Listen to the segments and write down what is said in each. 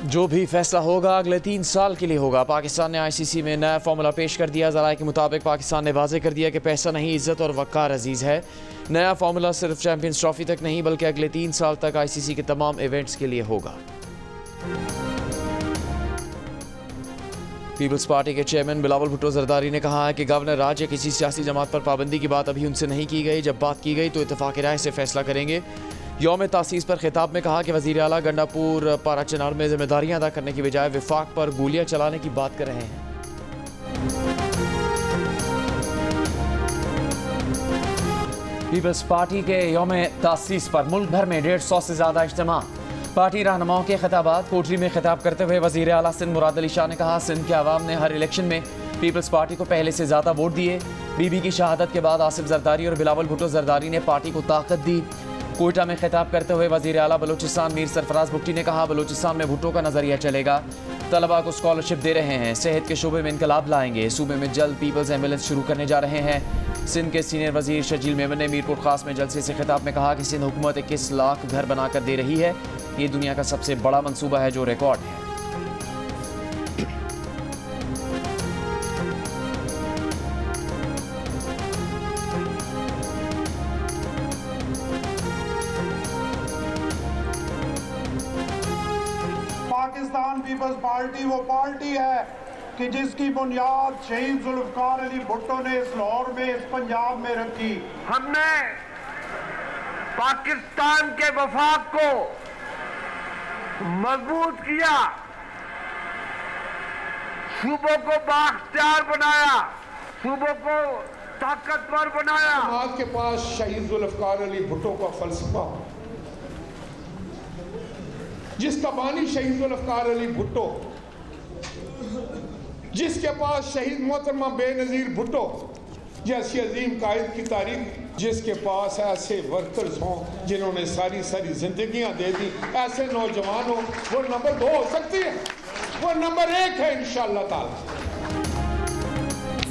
जो भी फैसला होगा अगले 3 साल के लिए होगा। पाकिस्तान ने ICC में नया फार्मूला पेश कर दिया। ज़राए के मुताबिक पाकिस्तान ने वाज़ेह कर दिया कि पैसा नहीं, इज्जत और वक़ार अजीज़ है। नया फार्मूला सिर्फ चैंपियंस ट्रॉफी तक नहीं बल्कि अगले 3 साल तक ICC के तमाम इवेंट्स के लिए होगा। पीपल्स पार्टी के चेयरमैन बिलावल भुट्टो जरदारी ने कहा है कि गवर्नर राज या किसी सियासी जमात पर पाबंदी की बात अभी उनसे नहीं की गई। जब बात की गई तो इत्तेफाक राय से फैसला करेंगे। यौम तासीस पर खिताब में कहा कि वज़ीर आला गंडापुर पारा चिनार में जिम्मेदारियां अदा करने की बजाय विफाक पर गोलियां चलाने की बात कर रहे हैं। पीपल्स पार्टी के यौम तासीस पर मुल्क भर में 150 से ज़्यादा इज्तिमा। पार्टी रहनुमाओं के खिताबात। कोटरी में खिताब करते हुए वज़ीर आला सिंध मुराद अली शाह ने कहा, सिंध के अवाम ने हर इलेक्शन में पीपल्स पार्टी को पहले से ज़्यादा वोट दिए। बीबी की शहादत के बाद आसिफ जरदारी और बिलावल भुट्टो जरदारी ने पार्टी को ताकत दी। कोयटा में खिताब करते हुए वज़ीर आला बलूचिस्तान मीर सरफराज भुट्टी ने कहा, बलूचिस्तान में भुट्टो का नज़रिया चलेगा। तलबा को स्कॉलरशिप दे रहे हैं। सेहत के शोबे में इनकलाब लाएंगे। सूबे में जल्द पीपल्स एम्बुलेंस शुरू करने जा रहे हैं। सिंध के सीनियर वज़ीर शजील मेमन ने मीरपुर खास में जलसे से खिताब में कहा कि सिंध हुकूमत 21 लाख घर बनाकर दे रही है। ये दुनिया का सबसे बड़ा मंसूबा है जो रिकॉर्ड है। पाकिस्तान पीपल्स पार्टी वो पार्टी है कि जिसकी बुनियाद शहीद जुल्फकार अली भुट्टो ने इस लाहौर में, इस पंजाब में रखी। हमने पाकिस्तान के वफाक को मजबूत किया, सूबों को बाख्तियार बनाया, सूबों को ताकतवर बनाया। आपके पास शहीद जुल्फकार अली भुट्टो का फलसफा, जिसका बानी शहीद जुल्फकार अली भुट्टो, जिसके पास शहीद मोहतरमा बेनज़ीर भुट्टो जैसी अजीम कायद की तारीख, जिसके पास ऐसे वर्कर्स हों जिन्होंने सारी सारी जिंदगियां दे दी, ऐसे नौजवान हो, वो नंबर 2 हो सकती है, वो नंबर 1 है इंशाअल्लाह ताला।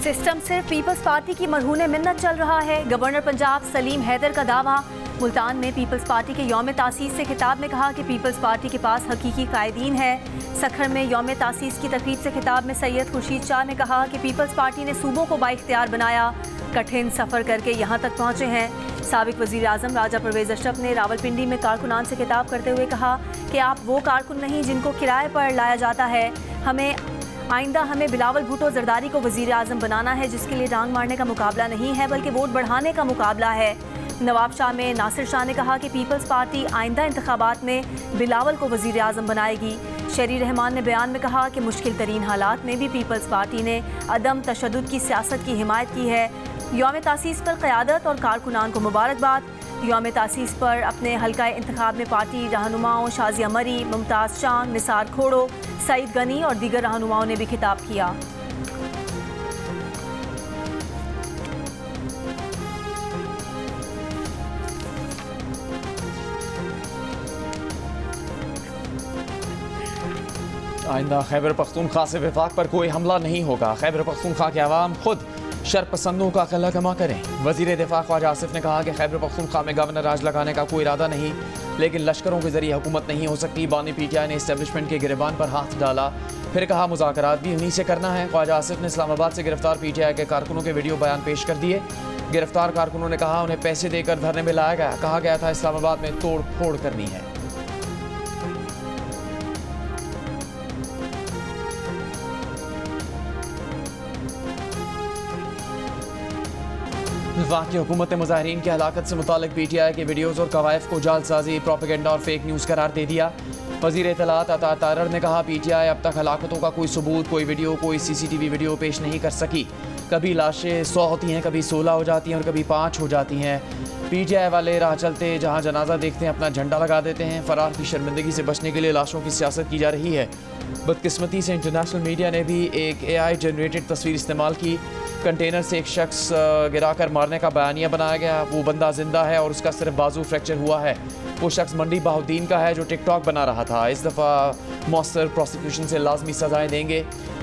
सिस्टम सिर्फ पीपल्स पार्टी की मरहून मिन्नत चल रहा है। गवर्नर पंजाब सलीम हैदर का दावा। मुल्तान में पीपल्स पार्टी के यौम तासीस से खिताब में कहा कि पीपल्स पार्टी के पास हकीकी कायदीन है। सखर में यौम तासीस की तकरीब से खिताब में सैयद खुर्शीद शाह ने कहा कि पीपल्स पार्टी ने सूबों को बाइख्तियार बनाया, कठिन सफ़र करके यहाँ तक पहुँचे हैं। साबिक वज़ीर आज़म राजा परवेज़ अशरफ ने रावलपिंडी में कारकुनान से खिताब करते हुए कहा कि आप वो कारकुन नहीं जिनको किराए पर लाया जाता है। हमें बिलावल भुट्टो जरदारी को वज़ीर आज़म बनाना है, जिसके लिए टांग मारने का मुकाबला नहीं है बल्कि वोट बढ़ाने का मुकाबला है। नवाब शाह में नासिर शाह ने कहा कि पीपल्स पार्टी आइंदा इंतखाबात में बिलावल को वज़ीर आज़म बनाएगी। शरी रहमान ने बयान में कहा कि मुश्किल तरीन हालात में भी पीपल्स पार्टी ने अदम तशद्दुद की सियासत की हिमायत की है। यौम तासीस पर क़यादत और कारकुनान को मुबारकबाद। यौम तासीस पर अपने हल्का इंतखाब में पार्टी रहनुमाओं शाजिया मरी, मुमताज़ शान, निसार खोड़ो, सईद गनी और दीगर रहनुमाओं ने भी खिताब किया। आइंदा खैबर पख्तूनख्वा से विफाक पर कोई हमला नहीं होगा। खैबर पख्तूनख्वा के अवाम खुद शरपसंदों का कल्ला कमा करें। वज़ीर दिफा ख्वाजा आसिफ ने कहा कि खैबर पख्तूनख्वा में गवर्नर राज लगाने का कोई इरादा नहीं, लेकिन लश्करों के जरिए हुकूमत नहीं हो सकती। बानी PTI ने इस्टेब्लिशमेंट के गिरबान पर हाथ डाला। फिर कहा मुज़ाकरात भी उन्हीं से करना है। ख्वाजा आसिफ ने इस्लामाबाद से गिरफ्तार PTI के कारकुनों के वीडियो बयान पेश कर दिए। गिरफ्तार कारकुनों ने कहा उन्हें पैसे देकर धरने में लाया गया। कहा गया था इस्लामाबाद में तोड़ फोड़ करनी है। वफाक की हुकूमत ने मुजाहिरीन की हलाकत से मुतालिक PTI के वीडियोज़ और कवायफ को जालसाजी, प्रोपेगेंडा और फेक न्यूज़ करार दे दिया। वज़ीर इत्तलात अता तारर ने कहा PTI अब तक हलाकतों का कोई सबूत, कोई वीडियो, कोई CCTV वीडियो पेश नहीं कर सकी। कभी लाशें 100 होती हैं, कभी 16 हो जाती हैं और कभी 5 हो जाती हैं। PTI वाले राह चलते जहाँ जनाजा देखते हैं अपना झंडा लगा देते हैं। फरार की शर्मिंदगी से बचने के लिए लाशों की सियासत की जा रही है। बदकिस्मती से इंटरनेशनल मीडिया ने भी एक AI जनरेटेड तस्वीर इस्तेमाल की। कंटेनर से एक शख्स गिराकर मारने का बयानिया बनाया गया। वो बंदा जिंदा है और उसका सिर्फ बाजू फ्रैक्चर हुआ है। वो शख्स मंडी बहाउद्दीन का है जो टिकटॉक बना रहा था। इस दफ़ा मौसर प्रोसिक्यूशन से लाजमी सज़ाएँ देंगे।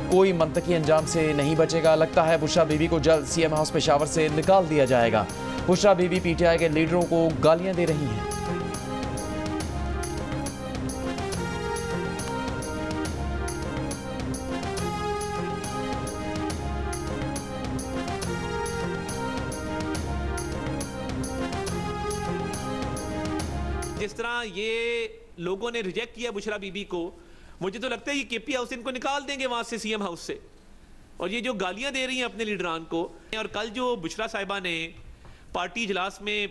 कोई मंतकी अंजाम से नहीं बचेगा। लगता है बुशरा बीबी को जल्द CM हाउस पेशावर से निकाल दिया जाएगा। बुशरा बीबी PTI के लीडरों को गालियाँ दे रही हैं। जिस तरह ये लोगों ने रिजेक्ट किया बुशरा बीबी को, मुझे तो लगता है ये केपी हाउस इनको निकाल देंगे वहां से, सीएम हाउस से। और ये जो गालियां दे रही हैं अपने लीडरान को, और कल जो बुशरा साहिबा ने पार्टी इजलास में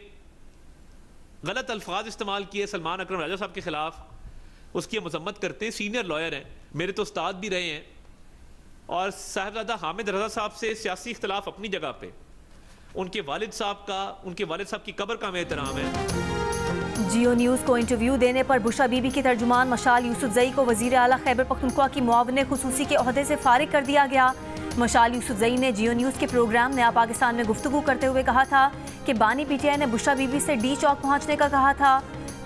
गलत अल्फाज इस्तेमाल किए सलमान अकरम राजा साहब के खिलाफ, उसकी मजम्मत करते हैं। सीनियर लॉयर हैं, मेरे तो उस्ताद भी रहे हैं, और साहिबजादा हामिद रजा साहब से सियासी इख्तलाफ अपनी जगह पे, उनके वालिद साहब की कब्र का हमें एहतराम है। जियो न्यूज़ को इंटरव्यू देने पर बुशरा बीबी के तर्जुमान मशाल यूसुफजई को वज़ीर आला खैबर पख्तूनख्वा की मुआविन खुसूसी के ओहदे से फारिग कर दिया गया। मशाल यूसुफजई ने जियो न्यूज़ के प्रोग्राम नया पाकिस्तान में गुफ्तगू करते हुए कहा था कि बानी पीटीआई ने बुशरा बीबी से डी चौक पहुँचने का कहा था,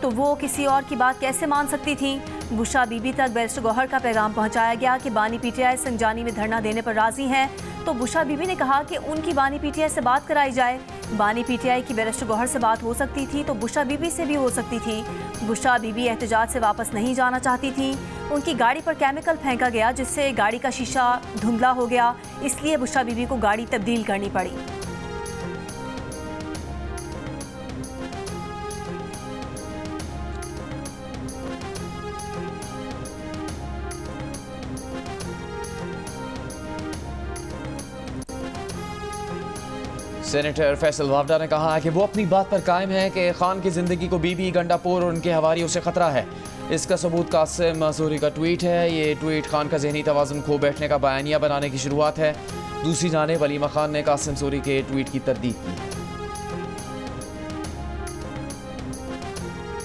तो वो किसी और की बात कैसे मान सकती थी। बुशरा बीबी तक बैरिस्टर गौहर का पैगाम पहुँचाया गया कि बानी पीटीआई संजानी में धरना देने पर राजी हैं, तो बुशरा बीबी ने कहा कि उनकी बानी पीटीआई से बात कराई जाए। बानी पीटीआई की बैरिस्टर गौहर से बात हो सकती थी तो बुशरा बीबी से भी हो सकती थी। बुशरा बीबी एहतजाज से वापस नहीं जाना चाहती थी। उनकी गाड़ी पर केमिकल फेंका गया जिससे गाड़ी का शीशा धुंधला हो गया, इसलिए बुशरा बीबी को गाड़ी तब्दील करनी पड़ी। सेनेटर फैसल वावडा ने कहा है कि वो अपनी बात पर कायम है कि खान की ज़िंदगी को बीबी गंडापुर और उनके हवारियों से ख़तरा है। इसका सबूत कासिम मंसूरी का ट्वीट है। ये ट्वीट खान का जहनी तवाज़ुन खो बैठने का बयानिया बनाने की शुरुआत है। दूसरी जानिब वलीमा खान ने कासिम मंसूरी के ट्वीट की तरदीद की है।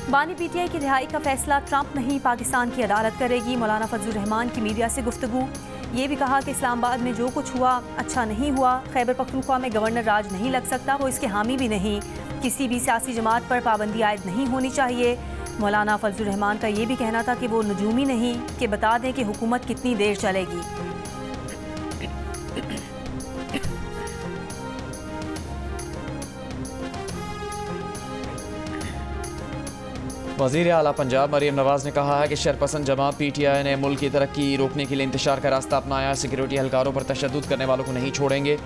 बानी पीटीआई की रिहाई का फैसला ट्रंप नहीं पाकिस्तान की अदालत करेगी। मौलाना फजलुर रहमान की मीडिया से गुफ्तगू, ये भी कहा कि इस्लामाबाद में जो कुछ हुआ अच्छा नहीं हुआ। खैबर पख्तूनख्वा में गवर्नर राज नहीं लग सकता, वो इसके हामी भी नहीं। किसी भी सियासी जमात पर पाबंदी आयद नहीं होनी चाहिए। मौलाना फजलुर रहमान का ये भी कहना था कि वो नजूमी नहीं कि बता दें कि हुकूमत कितनी देर चलेगी। वज़ीर आला पंजाब मरीम नवाज़ ने कहा है कि शरपसंद जमात पीटीआई ने मुल्क की तरक्की रोकने के लिए इंतशार का रास्ता अपनाया। सिक्योरिटी एहलकारों पर तशद्दुद करने वालों को नहीं छोड़ेंगे।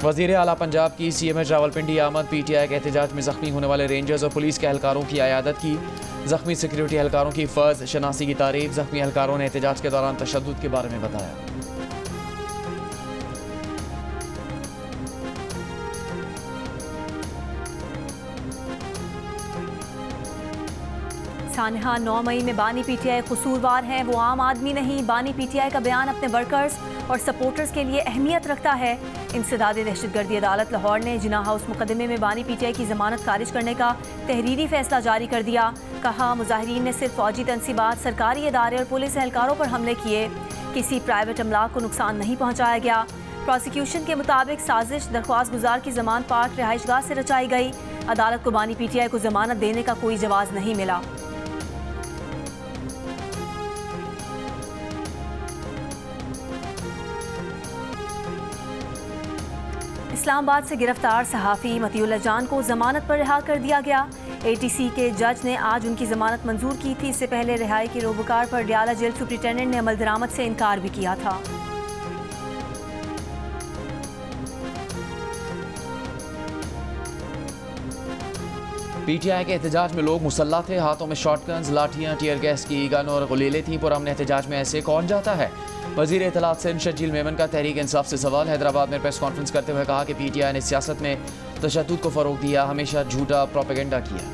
वज़ीर आला पंजाब की सीएमएच रावलपिंडी आमद, पीटीआई के एहतजाज में ज़ख्मी होने वाले रेंजर्स और पुलिस के एहलकारों की अयादत की। ज़ख्मी सिक्योरिटी एहलकारों की फ़र्ज शनासी की तारीफ। ज़ख्मी एहलकारों ने एहतजाज के दौरान तशद्दुद के बारे में बताया। सानहा 9 मई में बानी पीटीआई कसूरवार हैं, वो आम आदमी नहीं। बानी पीटीआई का बयान अपने वर्कर्स और सपोर्टर्स के लिए अहमियत रखता है। इंसदाद दहशतगर्दी अदालत लाहौर ने जिना हाउस मुकदमे में बानी पीटीआई की जमानत खारिज करने का तहरीरी फैसला जारी कर दिया। कहा, मुजाहिरीन ने सिर्फ फौजी तनसीबात, सरकारी इदारे और पुलिस एहलकारों पर हमले किए, किसी प्राइवेट अमलाक को नुकसान नहीं पहुँचाया गया। प्रोसिक्यूशन के मुताबिक साजिश दरख्वास्त गुजार की जमानत पार्क रिहाइशगाह से रचाई गई। अदालत को बानी पीटीआई को जमानत देने का कोई जवाब नहीं मिला। इस्लामाबाद से गिरफ्तार सहाफ़ी मतीउल्लाह जान को जमानत पर रिहा कर दिया गया। एटीसी के जज ने आज उनकी जमानत मंजूर की थी। इससे पहले रिहाई के रोबकार पर डियाला जेल सुप्रिंटेंडेंट ने अमल दरामद से इनकार भी किया था। पीटीआई के एहतजाज में लोग मुसल्लह थे। हाथों में शॉटगन्स, लाठियाँ, टीयर गैस की गन और गुलेलें थीं। पुरअमन एहतजाज में ऐसे कौन जाता है? वज़ीर इत्तलात सिंध शजील मेमन का तहरीक इंसाफ से सवाल। हैदराबाद में प्रेस कॉन्फ्रेंस करते हुए कहा कि पीटीआई ने सियासत में तशद्दुद को फ़रोग़ दिया, हमेशा झूठा प्रोपेगेंडा किया।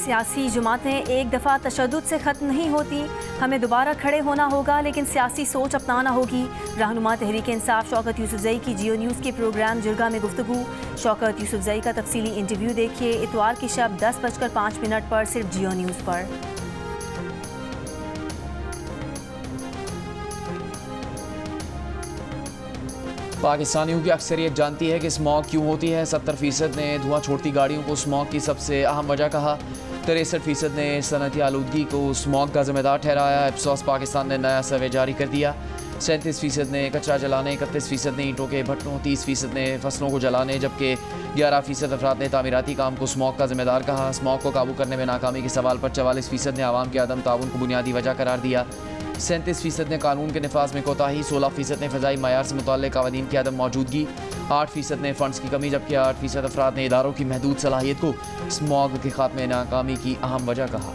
सियासी जमातें एक दफ़ा तशद्दुद से ख़त्म नहीं होती, हमें दोबारा खड़े होना होगा, लेकिन सियासी सोच अपनाना होगी। रहनुमा तहरीक इंसाफ शौकत यूसुफजई की जियो न्यूज़ के प्रोग्राम जिरगा में गुफ्तगू। शौकत यूसुफजई का तफसीली इंटरव्यू देखिए इतवार की शब 10:05 पर सिर्फ जियो न्यूज़ पर। पाकिस्तानियों की अक्सरियत जानती है कि स्मॉग क्यों होती है। 70% ने धुआं छोड़ती गाड़ियों को स्मॉग की सबसे अहम वजह कहा। 63% ने सनती आलूदगी को स्मॉग का जिम्मेदार ठहराया। इप्सॉस पाकिस्तान ने नया सर्वे जारी कर दिया। 37% ने कचरा जलाने, 31% ने ईंटों के भट्टों, 30% ने फसलों को जलाने, जबकि 11% अफराद ने तामीराती काम को स्मॉग का जिम्मेदार कहा। स्मॉग को काबू करने में नाकामी के सवाल पर 44% ने आवाम के अदम ताउन को बुनियादी वजह करार दिया। 37% ने कानून के नफाज में कोताही, 16% ने फ़ज़ाई मयार से मुताल्लिक़ क़वानीन की अदम मौजूदगी 8% ने फंड्स की कमी, जबकि 8% अफराद ने इदारों की महदूद सलाहियत को स्मॉग के खात्मे नाकामी की अहम वजह कहा।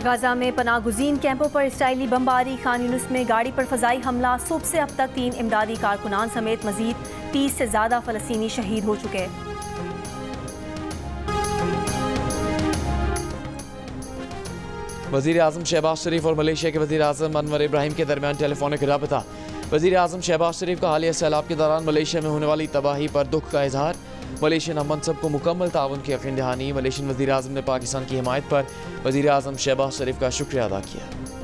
गाजा में पनाहगुज़ीन कैंपों पर इसराइली बमबारी, खान यूनिस में गाड़ी पर फजाई हमला, सुबह से अब तक 3 इमदादी कारकुनान समेत मजीद 30 से ज़्यादा फ़लस्तीनी शहीद हो चुके। वज़ीर आज़म शहबाज शरीफ और मलेशिया के वज़ीर आज़म अनवर इब्राहिम के दरमियान टेलीफोनिक राबता। वज़ीर आज़म शहबाज शरीफ का हालिया सैलाब के दौरान मलेशिया में होने वाली तबाही पर दुख का इजहार, मलेशियन हममनसब को मुकम्मल ताउन की यकीन दहानी। मलेशियन वज़ीर आज़म ने पाकिस्तान की हिमायत पर वज़ीर आज़म शहबाज शरीफ का शुक्रिया अदा किया।